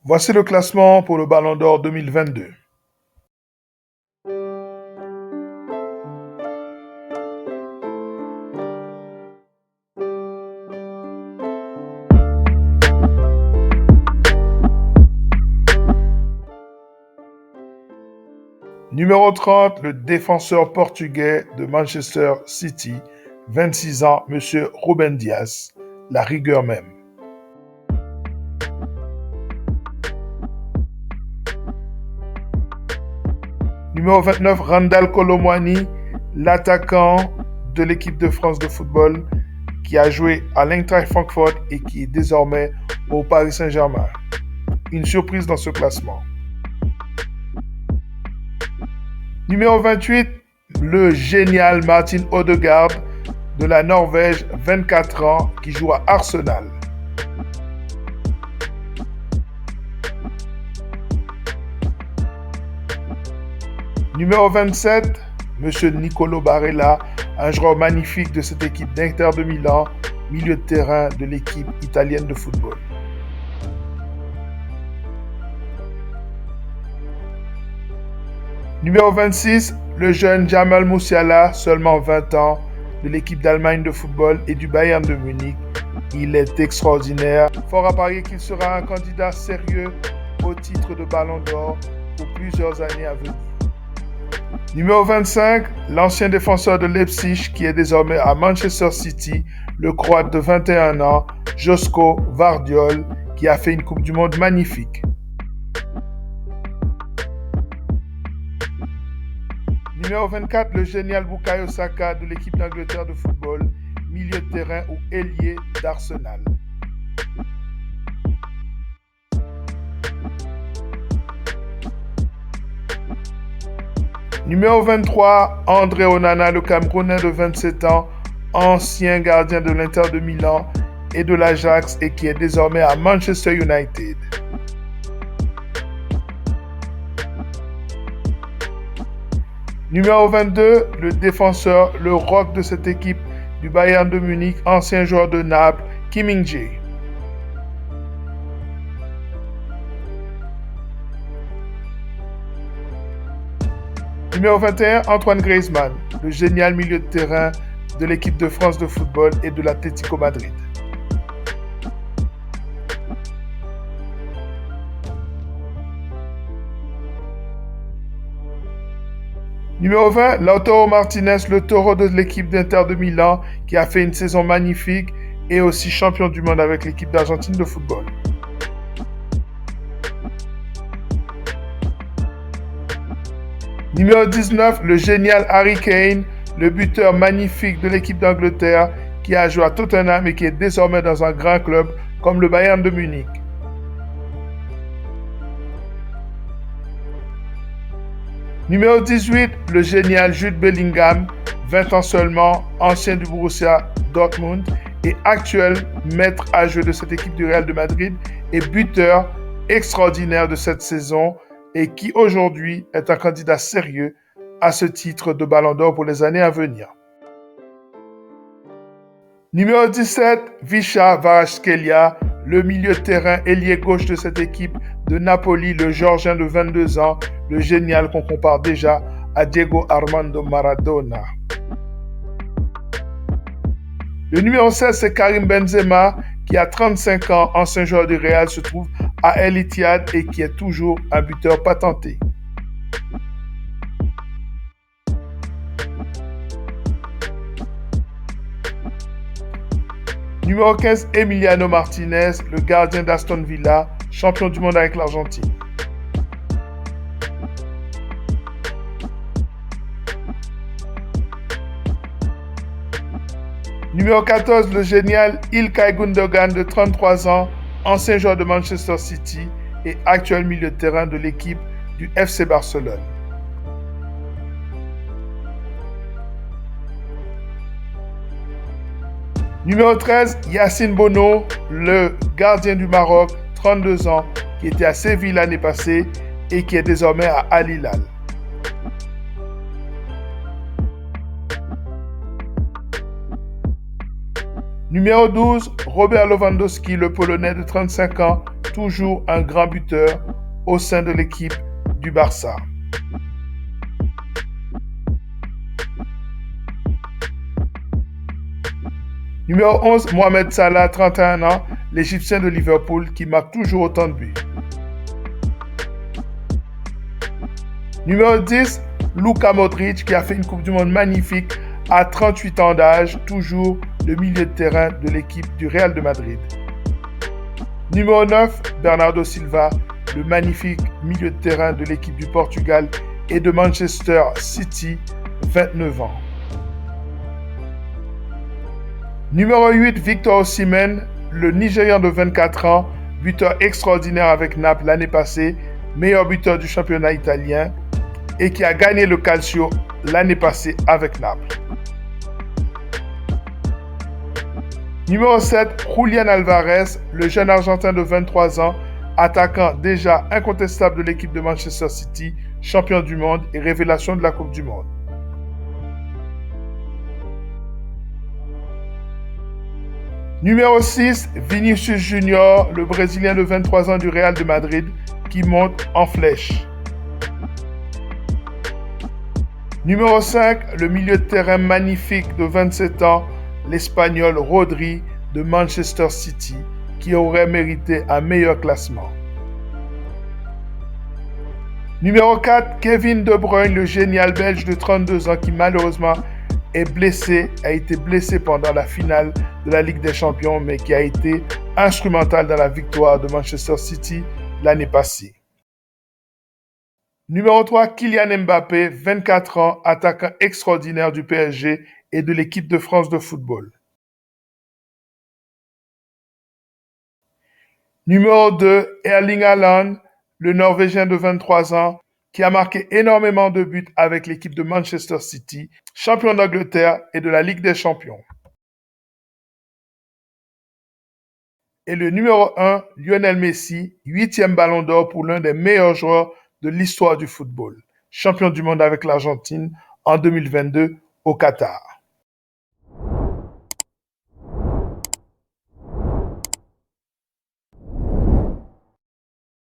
Voici le classement pour le Ballon d'Or 2022. Numéro 30, le défenseur portugais de Manchester City, 26 ans, M. Ruben Dias, la rigueur même. Numéro 29, Randal Kolo Muani, l'attaquant de l'équipe de France de football qui a joué à l'Eintracht Francfort et qui est désormais au Paris Saint-Germain. Une surprise dans ce classement. Numéro 28, le génial Martin Odegaard de la Norvège, 24 ans, qui joue à Arsenal. Numéro 27, M. Nicolo Barella, un joueur magnifique de cette équipe d'Inter de Milan, milieu de terrain de l'équipe italienne de football. Numéro 26, le jeune Jamal Musiala, seulement 20 ans, de l'équipe d'Allemagne de football et du Bayern de Munich. Il est extraordinaire. Fort à parier qu'il sera un candidat sérieux au titre de Ballon d'Or pour plusieurs années à venir. Numéro 25, l'ancien défenseur de Leipzig qui est désormais à Manchester City, le Croate de 21 ans, Josko Vardiol, qui a fait une Coupe du Monde magnifique. Numéro 24, le génial Bukayo Saka de l'équipe d'Angleterre de football, milieu de terrain ou ailier d'Arsenal. Numéro 23, André Onana, le Camerounais de 27 ans, ancien gardien de l'Inter de Milan et de l'Ajax et qui est désormais à Manchester United. Numéro 22, le défenseur, le rock de cette équipe du Bayern de Munich, ancien joueur de Naples, Kim Min-jae. Numéro 21, Antoine Griezmann, le génial milieu de terrain de l'équipe de France de football et de l'Atlético Madrid. Numéro 20, Lautaro Martinez, le taureau de l'équipe d'Inter de Milan qui a fait une saison magnifique et aussi champion du monde avec l'équipe d'Argentine de football. Numéro 19, le génial Harry Kane, le buteur magnifique de l'équipe d'Angleterre qui a joué à Tottenham et qui est désormais dans un grand club comme le Bayern de Munich. Numéro 18, le génial Jude Bellingham, 20 ans seulement, ancien du Borussia Dortmund et actuel maître à jeu de cette équipe du Real de Madrid et buteur extraordinaire de cette saison et qui aujourd'hui est un candidat sérieux à ce titre de Ballon d'Or pour les années à venir. Numéro 17, Visha Kvaratskhelia, le milieu de terrain ailier gauche de cette équipe de Napoli, le Géorgien de 22 ans, le génial qu'on compare déjà à Diego Armando Maradona. Le numéro 16, c'est Karim Benzema, qui a 35 ans, ancien joueur du Real, se trouve à El Ittihad et qui est toujours un buteur patenté. Numéro 15, Emiliano Martinez, le gardien d'Aston Villa, champion du monde avec l'Argentine. Numéro 14, le génial İlkay Gundogan de 33 ans, ancien joueur de Manchester City et actuel milieu de terrain de l'équipe du FC Barcelone. Numéro 13, Yacine Bono, le gardien du Maroc, 32 ans, qui était à Séville l'année passée et qui est désormais à Al Hilal. Numéro 12, Robert Lewandowski, le Polonais de 35 ans, toujours un grand buteur au sein de l'équipe du Barça. Numéro 11, Mohamed Salah, 31 ans, l'Égyptien de Liverpool qui marque toujours autant de buts. Numéro 10, Luka Modric qui a fait une Coupe du Monde magnifique à 38 ans d'âge, toujours le milieu de terrain de l'équipe du Real de Madrid. Numéro 9, Bernardo Silva, le magnifique milieu de terrain de l'équipe du Portugal et de Manchester City, 29 ans. Numéro 8, Victor Osimhen, le Nigérian de 24 ans, buteur extraordinaire avec Naples l'année passée, meilleur buteur du championnat italien et qui a gagné le Calcio l'année passée avec Naples. Numéro 7, Julián Alvarez, le jeune Argentin de 23 ans, attaquant déjà incontestable de l'équipe de Manchester City, champion du monde et révélation de la Coupe du Monde. Numéro 6, Vinicius Junior, le Brésilien de 23 ans du Real de Madrid, qui monte en flèche. Numéro 5, le milieu de terrain magnifique de 27 ans, l'Espagnol Rodri de Manchester City, qui aurait mérité un meilleur classement. Numéro 4, Kevin De Bruyne, le génial Belge de 32 ans qui malheureusement a été blessé pendant la finale de la Ligue des Champions, mais qui a été instrumental dans la victoire de Manchester City l'année passée. Numéro 3, Kylian Mbappé, 24 ans, attaquant extraordinaire du PSG et de l'équipe de France de football. Numéro 2, Erling Haaland, le Norvégien de 23 ans, qui a marqué énormément de buts avec l'équipe de Manchester City, champion d'Angleterre et de la Ligue des Champions. Et le numéro 1, Lionel Messi, 8e ballon d'or pour l'un des meilleurs joueurs de l'histoire du football, champion du monde avec l'Argentine en 2022 au Qatar.